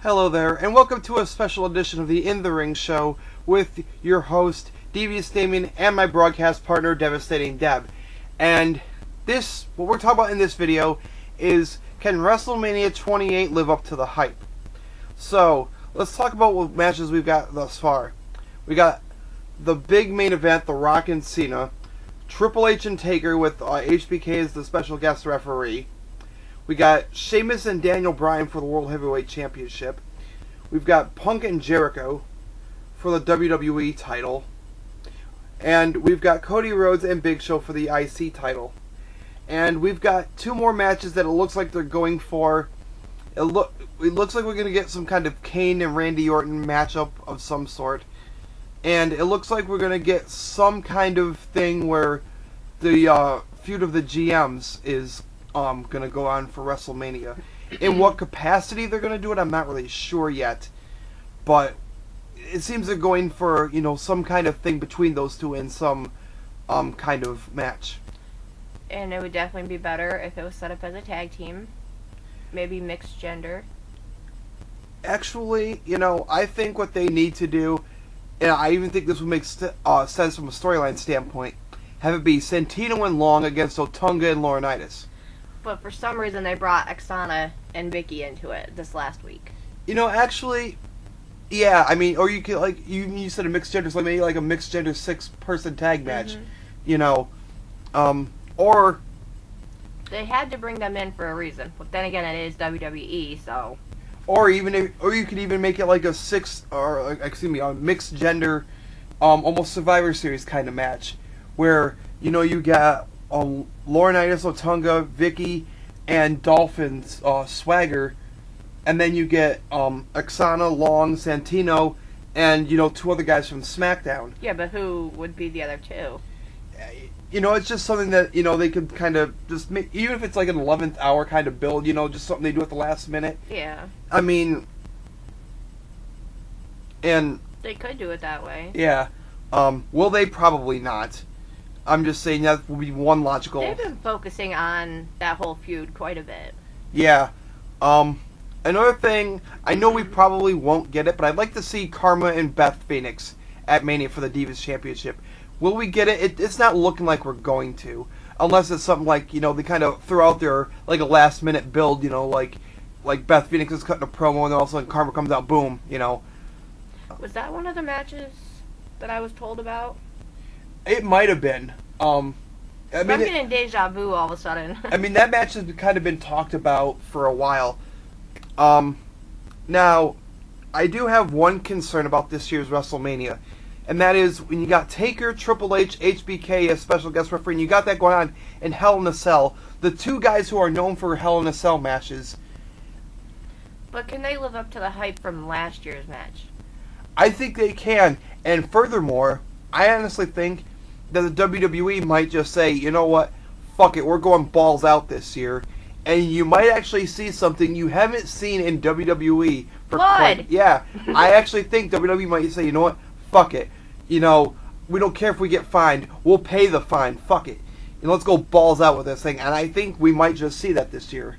Hello there, and welcome to a special edition of the In the Ring show with your host, Devious Damien, and my broadcast partner, Devastating Deb. And what we're talking about in this video is, can WrestleMania 28 live up to the hype? So, let's talk about what matches we've got thus far. We got the big main event, The Rock and Cena, Triple H and Taker with HBK as the special guest referee. We got Sheamus and Daniel Bryan for the World Heavyweight Championship. We've got Punk and Jericho for the WWE title. And we've got Cody Rhodes and Big Show for the IC title. And we've got two more matches that it looks like they're going for. It looks like we're going to get some kind of Kane and Randy Orton matchup of some sort. And it looks like we're going to get some kind of thing where the feud of the GMs is going to go on for WrestleMania. In what capacity they're going to do it, I'm not really sure yet. But it seems they're going for, some kind of thing between those two in some kind of match. And it would definitely be better if it was set up as a tag team. Maybe mixed gender. Actually, I think what they need to do, and I even think this would make sense from a storyline standpoint, have it be Santino and Long against Otunga and Laurinaitis. But for some reason they brought Oksana and Vicky into it this last week. Actually, yeah, or you could, you said a mixed gender, so maybe like a mixed gender 6-person tag match, or... They had to bring them in for a reason, but then again it is WWE, so... Or you could even make it like a mixed gender, almost Survivor Series kind of match, where, you got Laurinaitis, Otunga, Vicky, and Dolphin's Swagger, and then you get Oksana, Long, Santino, and two other guys from SmackDown. Yeah, but who would be the other two? It's just something that they could kind of just make, even if it's like an 11th hour kind of build. Just something they do at the last minute. Yeah. And they could do it that way. Yeah. Will they? Probably not. I'm just saying that will be one logical... They've been focusing on that whole feud quite a bit. Yeah. Another thing, I know we probably won't get it, but I'd like to see Karma and Beth Phoenix at Mania for the Divas Championship. Will we get it? It's not looking like we're going to. Unless it's something like, they kind of throw out there, like a last-minute build, like Beth Phoenix is cutting a promo and then all of a sudden Karma comes out, boom, Was that one of the matches that I was told about? It might have been. I'm getting deja vu all of a sudden. That match has kind of been talked about for a while. Now, I do have one concern about this year's WrestleMania, and that is when you got Taker, Triple H, HBK as special guest referee, and you got that going on in Hell in a Cell, the two guys who are known for Hell in a Cell matches. But can they live up to the hype from last year's match? I think they can, and furthermore, I honestly think that the WWE might just say, you know what, fuck it, we're going balls out this year, and you might actually see something you haven't seen in WWE for Blood. Yeah, I actually think WWE might say, you know what, fuck it, we don't care if we get fined, we'll pay the fine, fuck it, let's go balls out with this thing, and I think we might just see that this year.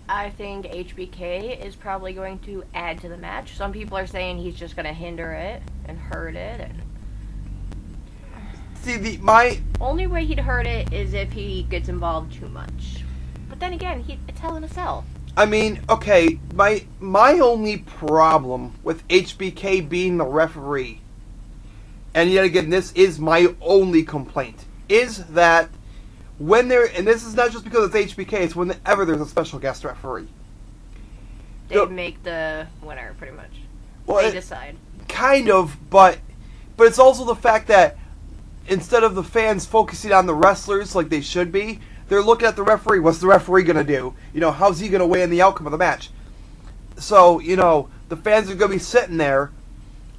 I think HBK is probably going to add to the match. Some people are saying he's just going to hinder it and hurt it. And see, my only way he'd hurt it is if he gets involved too much. But then again, it's Hell in a Cell. Okay, my only problem with HBK being the referee, and yet again, this is my only complaint, is that and this is not just because it's HBK, it's whenever there's a special guest referee. They make the winner, pretty much. Well, they decide. Kind of, but it's also the fact that instead of the fans focusing on the wrestlers like they should be, they're looking at the referee. What's the referee going to do? How's he going to weigh in the outcome of the match? So, the fans are going to be sitting there,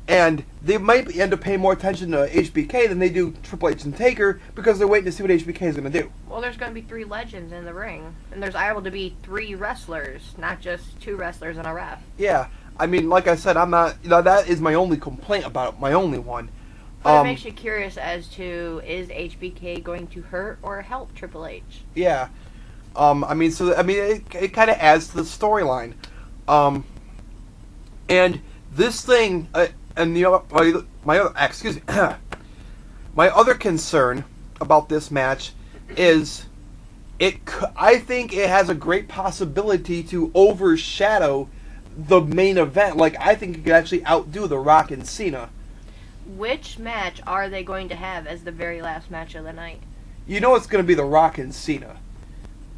and they might end up paying more attention to HBK than they do Triple H and Taker because they're waiting to see what HBK is going to do. Well, there's going to be 3 legends in the ring, and there's able to be 3 wrestlers, not just 2 wrestlers and a ref. Yeah, like I said, I'm not. That is my only complaint about it. My only one. But it makes you curious as to, is HBK going to hurt or help Triple H? Yeah. It kind of adds to the storyline. And this thing, and my other concern about this match is I think it has a great possibility to overshadow the main event. Like, I think it could actually outdo The Rock and Cena. Which match are they going to have as the very last match of the night? You know it's going to be The Rock and Cena.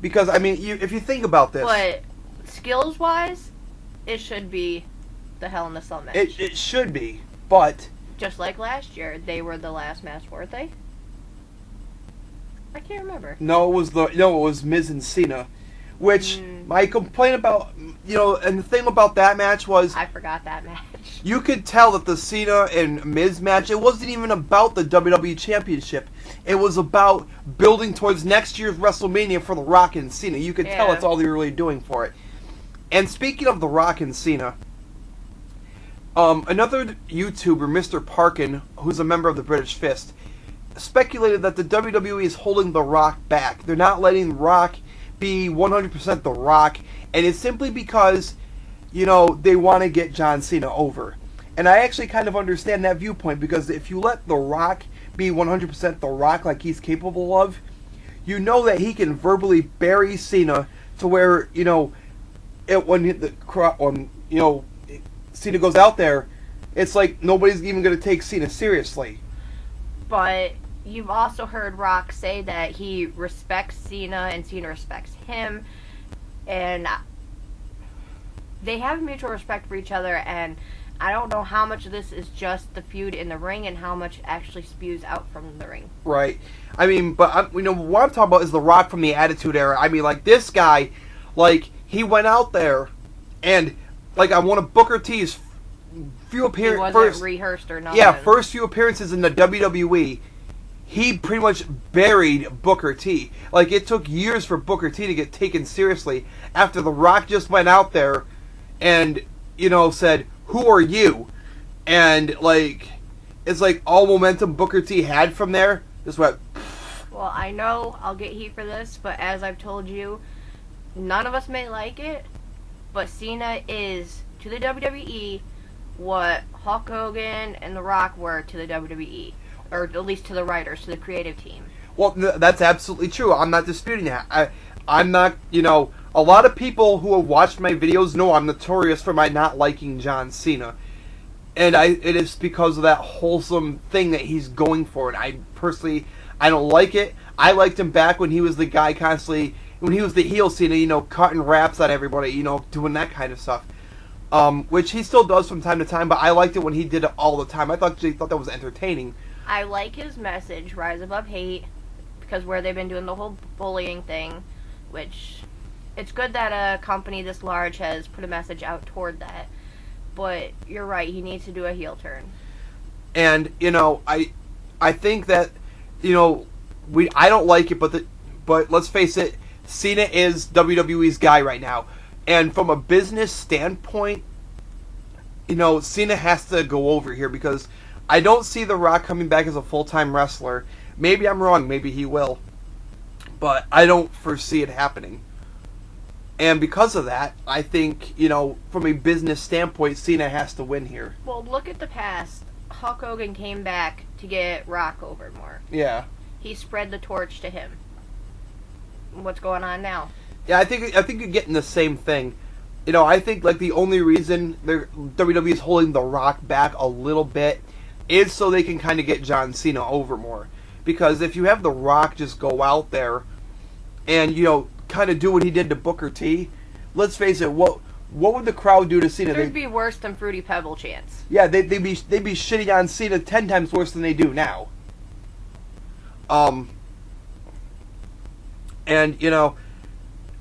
Because, I mean, if you think about this... But, skills-wise, it should be the Hell in the Cell match. It should be, but... Just like last year, they were the last match, weren't they? I can't remember. No, it was Miz and Cena. Which, my complaint about, and the thing about that match was... I forgot that match. You could tell that the Cena and Miz match, it wasn't even about the WWE Championship. It was about building towards next year's WrestleMania for The Rock and Cena. You could tell that's all they were really doing for it. And speaking of The Rock and Cena, another YouTuber, Mr. Parkin, who's a member of the British Fist, speculated that the WWE is holding The Rock back. They're not letting The Rock be 100% The Rock, and it's simply because, they want to get John Cena over. And I actually kind of understand that viewpoint, because if you let The Rock be 100% The Rock like he's capable of, you know that he can verbally bury Cena to where, when Cena goes out there, it's like nobody's even going to take Cena seriously. But you've also heard Rock say that he respects Cena and Cena respects him, and they have mutual respect for each other, and I don't know how much of this is just the feud in the ring and how much actually spews out from the ring. Right. I mean, but what I'm talking about is The Rock from the Attitude Era. I mean, like, this guy, like, he went out there and, like, on one of Booker T's few appearances... He wasn't rehearsed or nothing. Yeah, first few appearances in the WWE, he pretty much buried Booker T. Like, it took years for Booker T to get taken seriously after The Rock just went out there and, said, "Who are you?" And, like, it's like all momentum Booker T had from there just went... Well, I know I'll get heat for this, but as I've told you, none of us may like it, but Cena is, to the WWE, what Hulk Hogan and The Rock were to the WWE. Or at least to the writers, to the creative team. Well, that's absolutely true. I'm not disputing that. I'm not, a lot of people who have watched my videos know I'm notorious for my not liking John Cena. And it is because of that wholesome thing that he's going for. And I personally, I don't like it. I liked him back when he was the guy constantly, when he was the heel Cena, cutting raps on everybody, doing that kind of stuff. Which he still does from time to time, but I liked it when he did it all the time. I thought that was entertaining. I like his message, Rise Above Hate, because where they've been doing the whole bullying thing, which it's good that a company this large has put a message out toward that. But you're right, he needs to do a heel turn. And I think that I don't like it, but let's face it, Cena is WWE's guy right now, and from a business standpoint, Cena has to go over here because I don't see The Rock coming back as a full-time wrestler. Maybe I'm wrong. Maybe he will. But I don't foresee it happening. And because of that, I think, from a business standpoint, Cena has to win here. Well, look at the past. Hulk Hogan came back to get Rock over more. Yeah. He spread the torch to him. What's going on now? Yeah, I think you're getting the same thing. I think, like, the only reason WWE is holding The Rock back a little bit is so they can kind of get John Cena over more. Because if you have The Rock just go out there and, kind of do what he did to Booker T, let's face it, what would the crowd do to Cena? It'd be worse than Fruity Pebble chants. Yeah, they'd be shitting on Cena 10 times worse than they do now.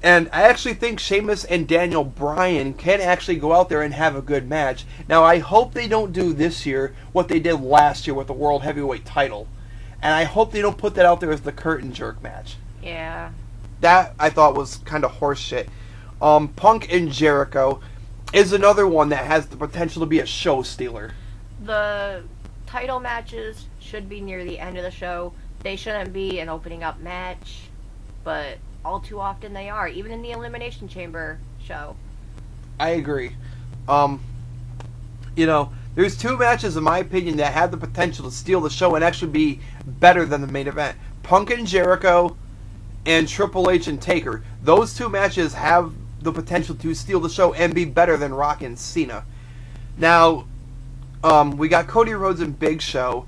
And I actually think Sheamus and Daniel Bryan can actually go out there and have a good match. Now, I hope they don't do this year what they did last year with the World Heavyweight title. And I hope they don't put that out there as the curtain jerk match. Yeah. That, I thought, was kind of horseshit. Punk and Jericho is another one that has the potential to be a show stealer. The title matches should be near the end of the show. They shouldn't be an opening up match, but all too often they are, even in the Elimination Chamber show. I agree. You know, there's two matches, in my opinion, that have the potential to steal the show and actually be better than the main event. Punk and Jericho and Triple H and Taker. Those two matches have the potential to steal the show and be better than Rock and Cena. Now, we got Cody Rhodes and Big Show.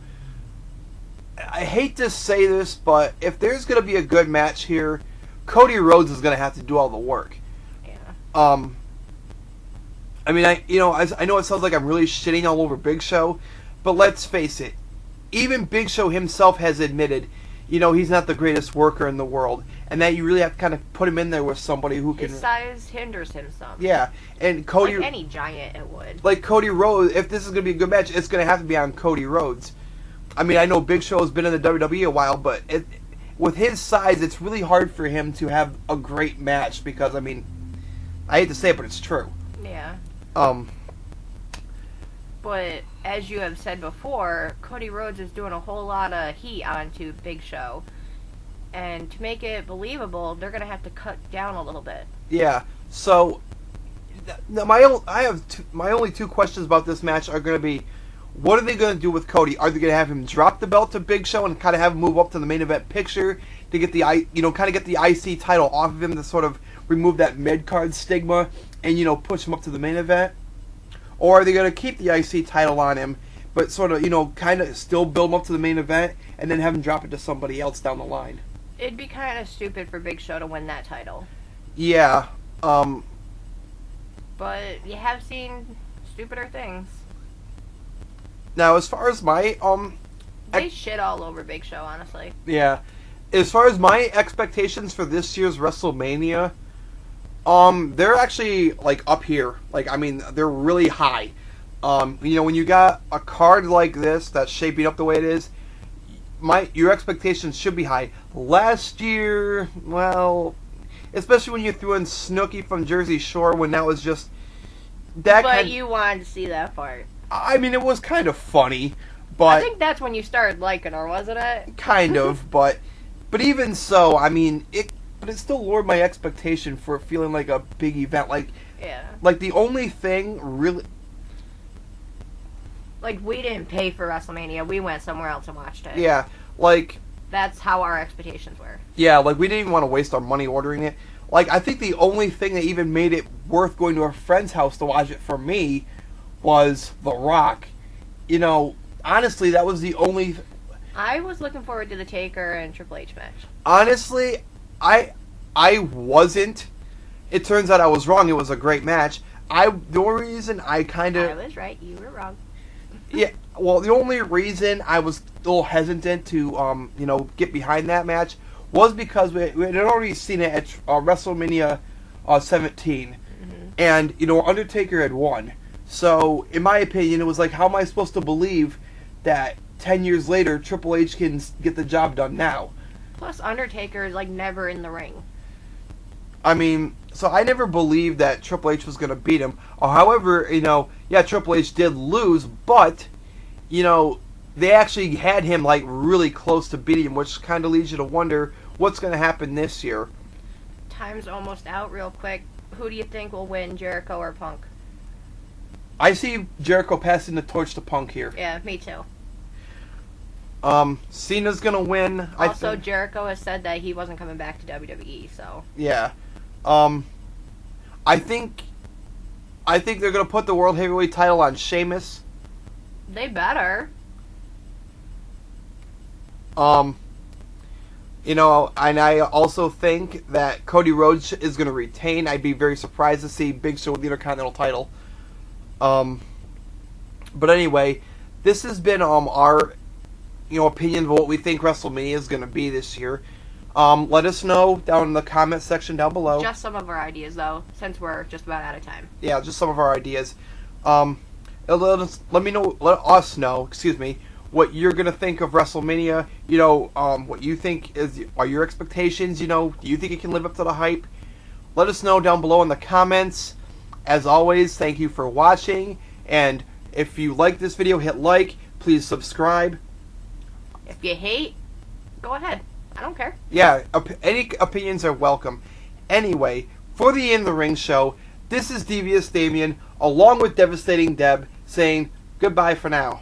I hate to say this, but if there's going to be a good match here, Cody Rhodes is going to have to do all the work. Yeah. I mean, I know it sounds like I'm really shitting all over Big Show, but let's face it. Even Big Show himself has admitted, he's not the greatest worker in the world, and that you really have to kind of put him in there with somebody who can. His size hinders him some. Yeah, and Cody. Like any giant, it would. Like Cody Rhodes, if this is going to be a good match, it's going to have to be on Cody Rhodes. I mean, I know Big Show has been in the WWE a while, but with his size, it's really hard for him to have a great match because, I mean, I hate to say it, but it's true. Yeah. But as you have said before, Cody Rhodes is doing a whole lot of heat onto Big Show. And to make it believable, they're going to have to cut down a little bit. Yeah. So, my only two questions about this match are going to be, what are they going to do with Cody? Are they going to have him drop the belt to Big Show and kind of have him move up to the main event picture to get the kind of get the IC title off of him to sort of remove that mid-card stigma and push him up to the main event? Or are they going to keep the IC title on him, but sort of kind of still build him up to the main event and then have him drop it to somebody else down the line? It'd be kind of stupid for Big Show to win that title. Yeah. But you have seen stupider things. Now, as far as my they shit all over Big Show, honestly. Yeah. As far as my expectations for this year's WrestleMania, they're actually like up here. Like, I mean, they're really high. When you got a card like this that's shaping up the way it is, your expectations should be high. Last year, well, especially when you threw in Snooki from Jersey Shore, when that was just that. But you wanted to see that part. I mean, it was kind of funny, but I think that's when you started liking her, wasn't it? Kind of, but even so, I mean, it still lowered my expectation for feeling like a big event. Like, yeah. Like the only thing really. Like, we didn't pay for WrestleMania. We went somewhere else and watched it. Yeah, like. That's how our expectations were. Yeah, like, we didn't even want to waste our money ordering it. Like, I think the only thing that even made it worth going to a friend's house to watch it for me was The Rock. Honestly, that was the only. I was looking forward to the Taker and Triple H match. Honestly, I wasn't. It turns out I was wrong. It was a great match. The only reason I kind of. I was right. You were wrong. Yeah, well, the only reason I was a little hesitant to, get behind that match was because we had already seen it at WrestleMania 17, Mm-hmm. and Undertaker had won. So, in my opinion, it was like, how am I supposed to believe that 10 years later Triple H can get the job done now? Plus, Undertaker is like never in the ring. I mean, so I never believed that Triple H was going to beat him. However, Triple H did lose, but, they actually had him, like, really close to beating him, which kind of leads you to wonder what's going to happen this year. Time's almost out real quick. Who do you think will win, Jericho or Punk? I see Jericho passing the torch to Punk here. Yeah, me too. Cena's going to win. Also, Jericho has said that he wasn't coming back to WWE, so... Yeah. I think they're going to put the World Heavyweight title on Sheamus. They better. And I also think that Cody Rhodes is going to retain. I'd be very surprised to see Big Show with the Intercontinental title. But anyway, this has been our opinion of what we think WrestleMania is going to be this year. Let us know down in the comment section down below. Just some of our ideas, though, since we're just about out of time. Yeah, just some of our ideas. Let us know, what you're going to think of WrestleMania. What you think are your expectations. Do you think it can live up to the hype? Let us know down below in the comments. As always, thank you for watching. And if you like this video, hit like. Please subscribe. If you hate, go ahead. I don't care. Yeah, any opinions are welcome. Anyway, for the In the Ring show, this is Devious Damien, along with Devastating Deb, saying goodbye for now.